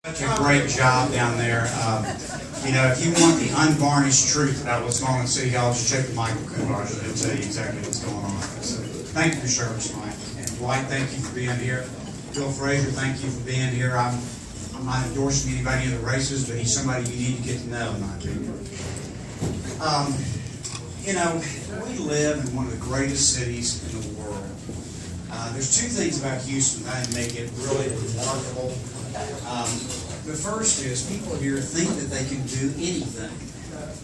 A great job down there. You know, if you want the unvarnished truth about what's going on in City Hall, just check with Michael Coulage and he'll tell you exactly what's going on. So, thank you for your service, Mike. And Dwight, thank you for being here. Bill Frazier, thank you for being here. I'm not endorsing anybody in the races, but he's somebody you need to get to know, in my opinion. You know, we live in one of the greatest cities in the world. There's two things about Houston that make it really remarkable. The first is people here think that they can do anything.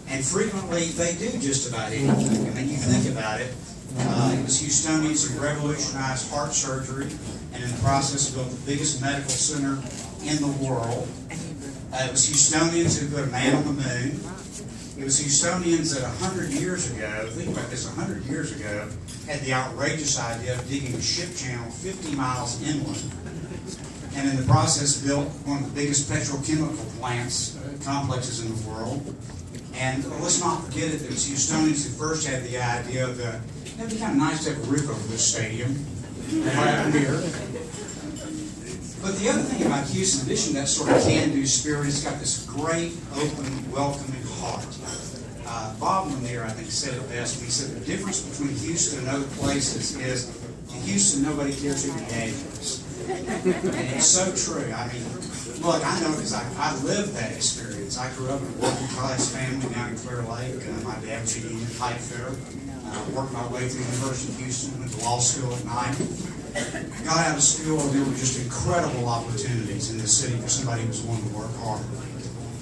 And frequently they do just about anything. And then you think about it, it was Houstonians who revolutionized heart surgery and in the process built the biggest medical center in the world. It was Houstonians who put a man on the moon. It was Houstonians that 100 years ago, think about this, 100 years ago, had the outrageous idea of digging a ship channel 50 miles inland. And in the process built one of the biggest petrochemical plants, complexes in the world. And let's not forget it, it was Houstonians who first had the idea of it'd be kind of nice to have a roof over this stadium, right up here. But the other thing about Houston, in addition to that sort of can-do spirit, it's got this great, open, welcoming heart. Bob Lanier, I think, said it best. He said the difference between Houston and other places is in Houston, nobody cares who the daddy is. And it's so true. I mean, look, I know because I lived that experience. I grew up in a working class family down in Clear Lake. My dad was a union pipe fitter. Worked my way through the University of Houston, went to law school at night. Got out of school, and there were just incredible opportunities in this city for somebody who was willing to work hard.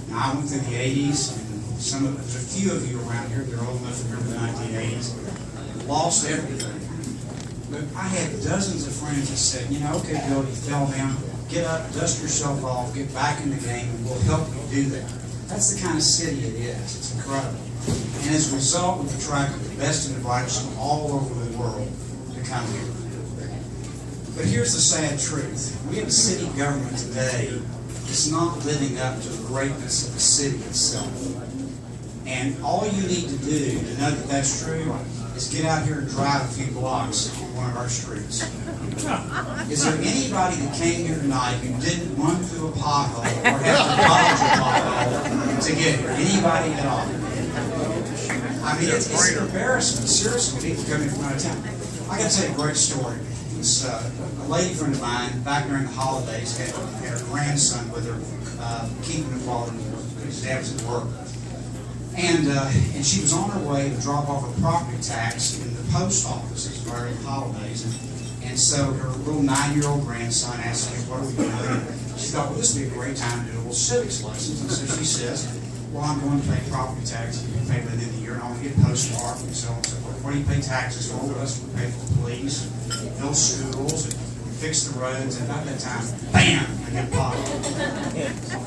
Now, I went through the 80s, and there's a few of you around here that are old enough to remember the 1980s. Lost everything. But I had dozens of friends that said, you know, okay, Bill, you fell down, get up, dust yourself off, get back in the game, and we'll help you do that. That's the kind of city it is. It's incredible. And as a result, we've attracted the best and the brightest from all over the world to come here. But here's the sad truth. We have a city government today that's not living up to the greatness of the city itself. And all you need to do to know that that's true is get out here and drive a few blocks on one of our streets. Is there anybody that came here tonight who didn't run through a pothole or have to dodge a pothole to get here? Anybody at all? I mean, it's an embarrassment. Seriously, people coming from out of town. I got to tell you a great story. It was a lady friend of mine back during the holidays had her grandson with her, keeping him while his dad was at work. And she was on her way to drop off her property tax in the post office. It was during the holidays. And so her little 9-year-old grandson asked me, what are we doing? She thought, well, this would be a great time to do a little civics lessons. And so she says, well, I'm going to pay property taxes. You pay by the end of the year, and I want to get postmarked and so on and so forth. What do you pay taxes for? Well, we pay for the police, build schools, and fix the roads. And about that time, bam, I get popped.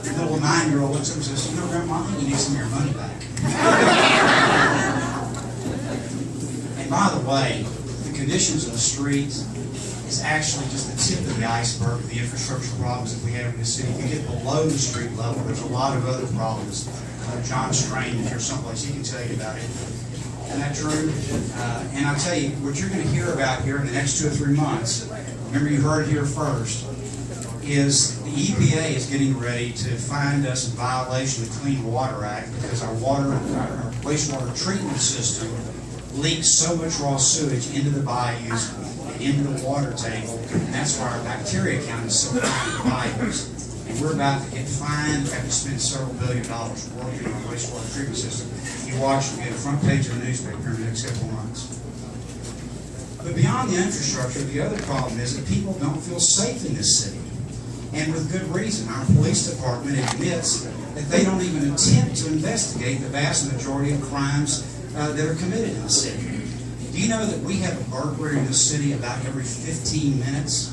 The little 9-year-old looks at me and says, you know, Grandma, you need some of your money back. And by the way, the conditions of the streets is actually just the tip of the iceberg of the infrastructure problems that we have in the city. If you get below the street level, there's a lot of other problems. John Strain, if you're someplace, he can tell you about it. Isn't that true? And I'll tell you, what you're going to hear about here in the next 2 or 3 months, remember you heard it here first, is the EPA is getting ready to find us in violation of the Clean Water Act because our wastewater treatment system leaks so much raw sewage into the bayous and into the water table, and that's why our bacteria count is so high in the bayous. And we're about to get fined, have to spend several $1 billion working on our wastewater treatment system. You watch and get a front page of the newspaper in the next couple of months. But beyond the infrastructure, the other problem is that people don't feel safe in this city. And with good reason. Our police department admits that they don't even attempt to investigate the vast majority of crimes that are committed in the city. Do you know that we have a burglary in this city about every 15 minutes?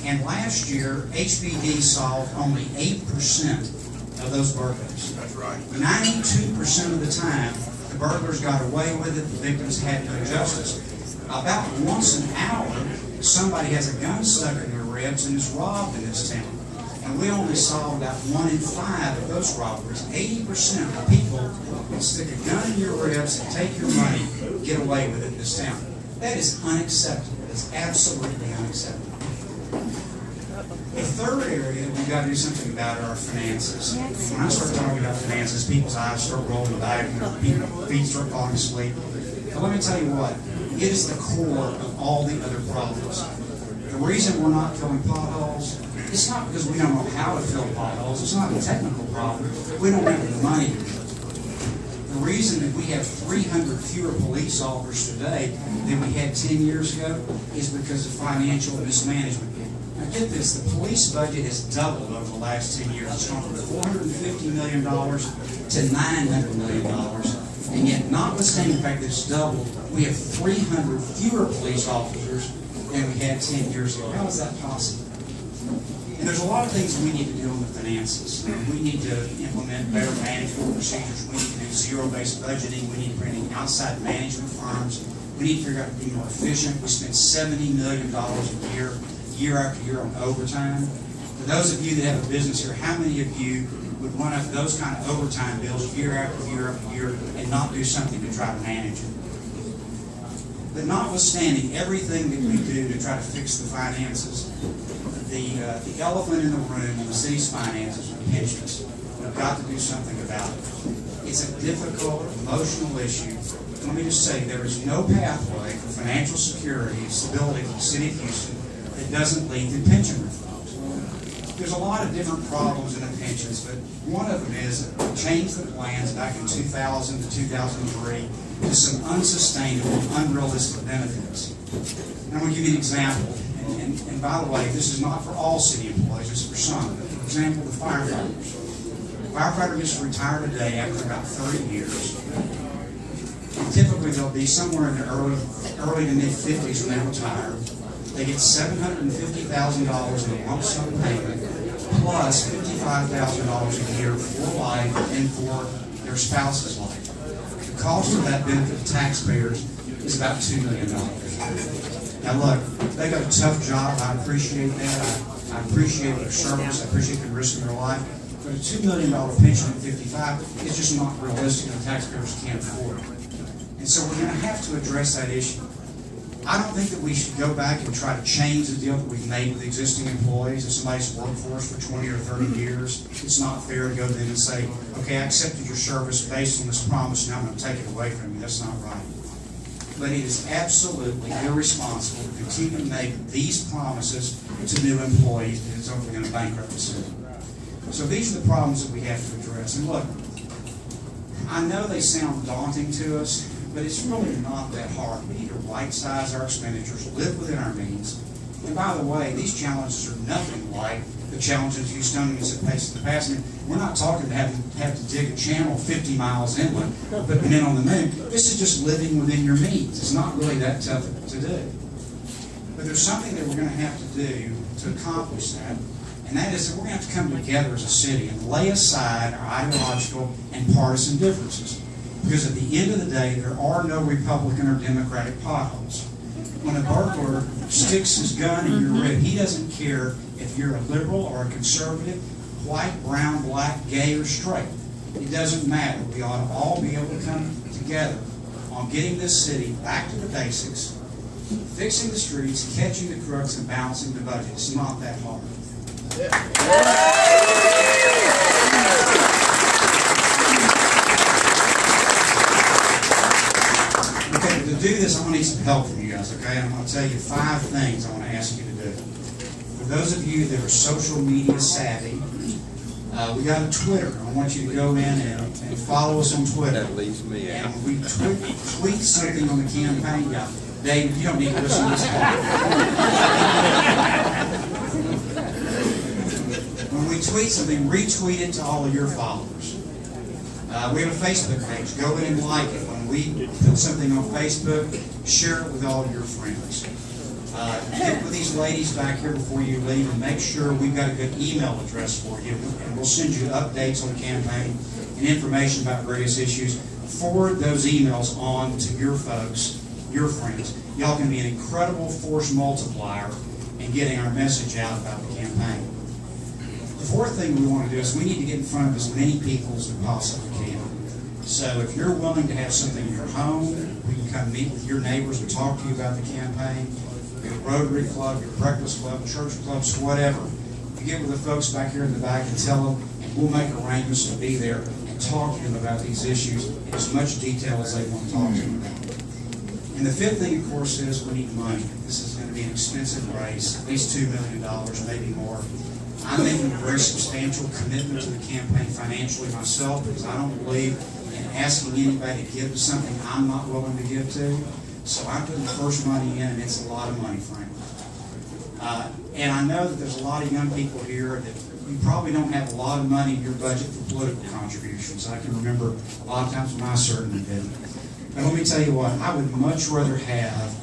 And last year, HPD solved only 8% of those burglaries. That's right. 92% of the time, the burglars got away with it, the victims had no justice. About once an hour, somebody has a gun stuck in their ribs and is robbed in this town. And we only saw about 1 in 5 of those robberies. 80% of people will stick a gun in your ribs and take your money, get away with it in this town. That is unacceptable. It's absolutely unacceptable. The third area that we've got to do something about are our finances. When I start talking about finances, people's eyes start rolling back and their feet start falling asleep. But let me tell you what, it is the core of all the other problems. The reason we're not filling potholes, it's not because we don't know how to fill potholes. It's not a technical problem. We don't have the money to do it. The reason that we have 300 fewer police officers today than we had 10 years ago is because of financial mismanagement. Now get this, the police budget has doubled over the last 10 years. It's gone from $450 million to $900 million. And yet, notwithstanding the fact that it's doubled, we have 300 fewer police officers than we had 10 years ago. How is that possible? And there's a lot of things we need to do on the finances. We need to implement better management procedures. We need to do zero-based budgeting. We need to bring in outside management firms. We need to figure out how to be more efficient. We spend $70 million a year after year on overtime. For those of you that have a business here, how many of you would run up those kind of overtime bills year after year after year and not do something to try to manage it? But notwithstanding everything that we do to try to fix the finances, the elephant in the room in the city's finances are pensions. We've got to do something about it. It's a difficult, emotional issue. Let me just say, there is no pathway for financial security and stability for the city of Houston that doesn't lead to pension reforms. There's a lot of different problems in the pensions, but one of them is that we changed the plans back in 2000 to 2003 to some unsustainable, unrealistic benefits. And I'm going to give you an example. And by the way, this is not for all city employees, it's for some. For example, the firefighters. The firefighter gets to retire today after about 30 years. And typically they'll be somewhere in their early to mid-50s when they retire. They get $750,000 in a lump sum payment, plus $55,000 a year for life and for their spouse's life. The cost of that benefit to taxpayers is about $2 million. Now look, they got a tough job. I appreciate that. I appreciate their service. I appreciate the risk of their life. But a $2 million pension at 55 is just not realistic, and the taxpayers can't afford it. And so we're going to have to address that issue. I don't think that we should go back and try to change the deal that we've made with existing employees. If somebody's worked for us for 20 or 30 years, it's not fair to go to them and say, okay, I accepted your service based on this promise, now I'm going to take it away from you. That's not right. But it is absolutely irresponsible to continue to make these promises to new employees that it's only going to bankrupt the city. So these are the problems that we have to address. And look, I know they sound daunting to us, but it's really not that hard. We need to right-size our expenditures, live within our means. And by the way, these challenges are nothing like the challenges Houstonians have faced in the past. I mean, we're not talking to have to dig a channel 50 miles inland, putting it on the moon. This is just living within your means. It's not really that tough to do. But there's something that we're going to have to do to accomplish that, and that is that we're going to have to come together as a city and lay aside our ideological and partisan differences. Because at the end of the day, there are no Republican or Democratic potholes. When a burglar sticks his gun in your rib, he doesn't care if you're a liberal or a conservative, white, brown, black, gay, or straight. It doesn't matter. We ought to all be able to come together on getting this city back to the basics, fixing the streets, catching the crooks, and balancing the budget. It's not that hard. Okay, to do this, I'm going to need some help from you guys, okay? I'm going to tell you 5 things I want to ask you to do. For those of you that are social media savvy, we got a Twitter. I want you to go in and follow us on Twitter. That leaves me out. And we tweet something on the campaign. Yeah, Dave, you don't need to listen to this part. When we tweet something, retweet it to all of your followers. We have a Facebook page. Go in and like it. When we put something on Facebook, share it with all of your friends. Get with these ladies back here before you leave and make sure we've got a good email address for you. And we'll send you updates on the campaign and information about various issues. Forward those emails on to your folks, your friends. Y'all can be an incredible force multiplier in getting our message out about the campaign. The 4th thing we want to do is we need to get in front of as many people as we possibly can. So if you're willing to have something in your home, we can come meet with your neighbors and talk to you about the campaign. Your Rotary Club, your Breakfast Club, church clubs, whatever. get with the folks back here in the back and tell them, and we'll make arrangements to be there and talk to them about these issues in as much detail as they want to talk to them about. And the fifth thing, of course, is we need money. This is going to be an expensive race, at least $2 million, maybe more. I'm making a very substantial commitment to the campaign financially myself because I don't believe in asking anybody to give to something I'm not willing to give to. So I'm putting the first money in, and it's a lot of money, frankly. And I know that there's a lot of young people here that you probably don't have a lot of money in your budget for political contributions. I can remember a lot of times when I certainly didn't. But let me tell you what, I would much rather have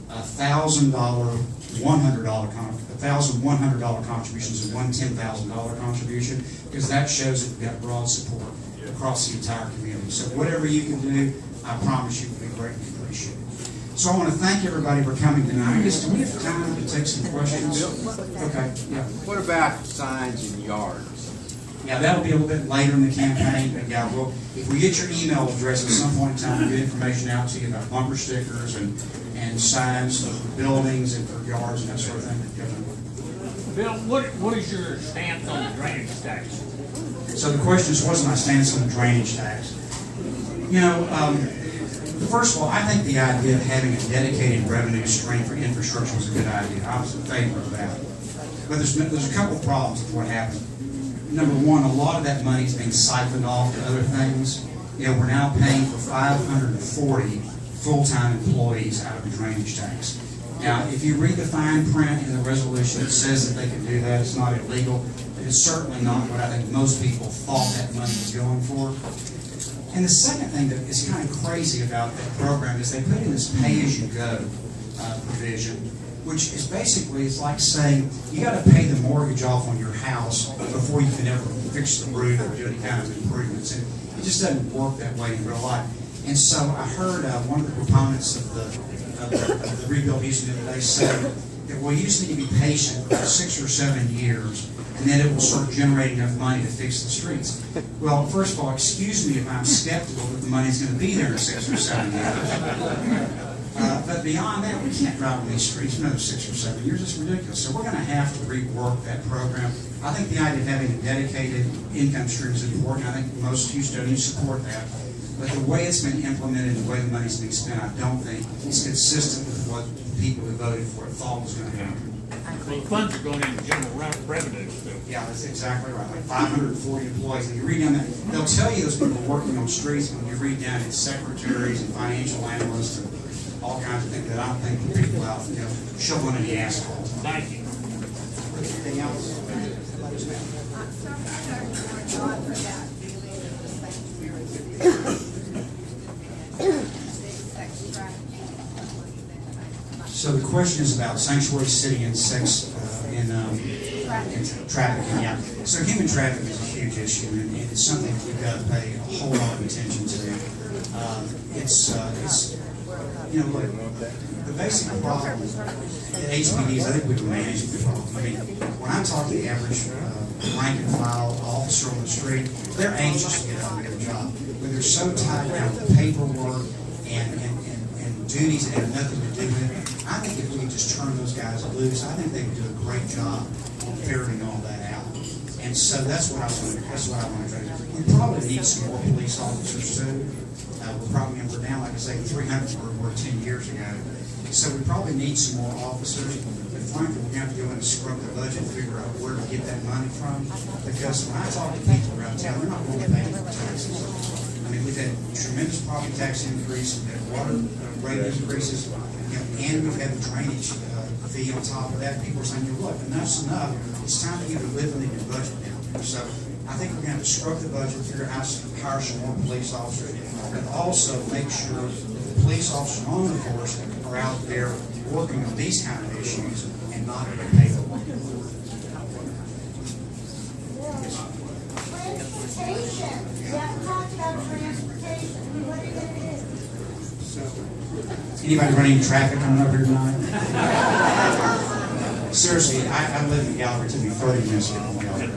$1,100 contributions than one $10,000 contribution, because that shows that we've got broad support across the entire community. So whatever you can do, I promise you will be greatly appreciated. So I want to thank everybody for coming tonight. I guess, do we have time to take some questions? Okay, yeah. What about signs in yards? Yeah, that'll be a little bit later in the campaign, but yeah, well, if we get your email address at some point in time, we'll get information out to you about bumper stickers and signs for buildings and for yards and that sort of thing. Bill, what is your stance on the drainage tax? So the question is, what's my stance on the drainage tax? You know, first of all, I think the idea of having a dedicated revenue stream for infrastructure was a good idea. I was in favor of that. But there's a couple of problems with what happened. Number one, a lot of that money is being siphoned off to other things. You know, we're now paying for 540 full-time employees out of the drainage tax. Now, if you read the fine print in the resolution, it says that they can do that. It's not illegal. But it's certainly not what I think most people thought that money was going for. And the second thing that is kind of crazy about that program is they put in this pay-as-you-go provision, which is basically, it's like saying you got to pay the mortgage off on your house before you can ever fix the roof or do any kind of improvements. And it just doesn't work that way in real life. And so I heard one of the proponents of the Rebuild Houston the other day say that, well, you just need to be patient for 6 or 7 years, and then it will start generating enough money to fix the streets. Well, first of all, excuse me if I'm skeptical that the money's going to be there in 6 or 7 years. But beyond that, we can't drive on these streets another 6 or 7 years. It's ridiculous. So we're going to have to rework that program. I think the idea of having a dedicated income stream is important. I think most Houstonians support that. But the way it's been implemented and the way the money's being spent, I don't think it's consistent with what people who voted for it thought was going to happen. The funds are going into general revenue still. Yeah, that's exactly right. Like 540 employees. And you read down that, they'll tell you those people working on streets, but when you read down, it's secretaries and financial analysts and all kinds of things that I don't think the people out, you know, shoveling any asphalt. Thank you. Anything else? So the question is about sanctuary city and sex in trafficking. Yeah. So human trafficking is a huge issue, and it's something that we've got to pay a whole lot of attention to. It's you know, look, the basic problem at HPDs, I think we can manage the problem. I mean, when I talk to the average rank and file officer on the street, they're anxious to get out and get a job, but they're so tied down with paperwork and duties that have nothing to do with it. I think if we could just turn those guys loose, I think they would do a great job of ferreting all that out. And so that's what I want to try to do. We probably need some more police officers too. We're probably going to go down, like I say, 300 were 10 years ago. So we probably need some more officers. But frankly, we're going to have to go in and scrub the budget and figure out where to get that money from. Because when I talk to people around town, they're not going to pay for taxes. I mean, we've had tremendous property tax increase, we've had water rate increases, you know, and we've had the drainage fee on top of that. People are saying, look, enough's enough. It's time for you to live within your budget now. So I think we're going to have to scrub the budget, figure out how to hire some more police officers, but also make sure that the police officers on the force are out there working on these kind of issues and not at a paperwork. Transportation. You haven't talked about transportation. What are you going to do? Anybody running traffic coming up here tonight? Seriously, I live in the gallery. It took me 30 minutes to get on the gallery.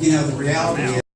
You know, the reality is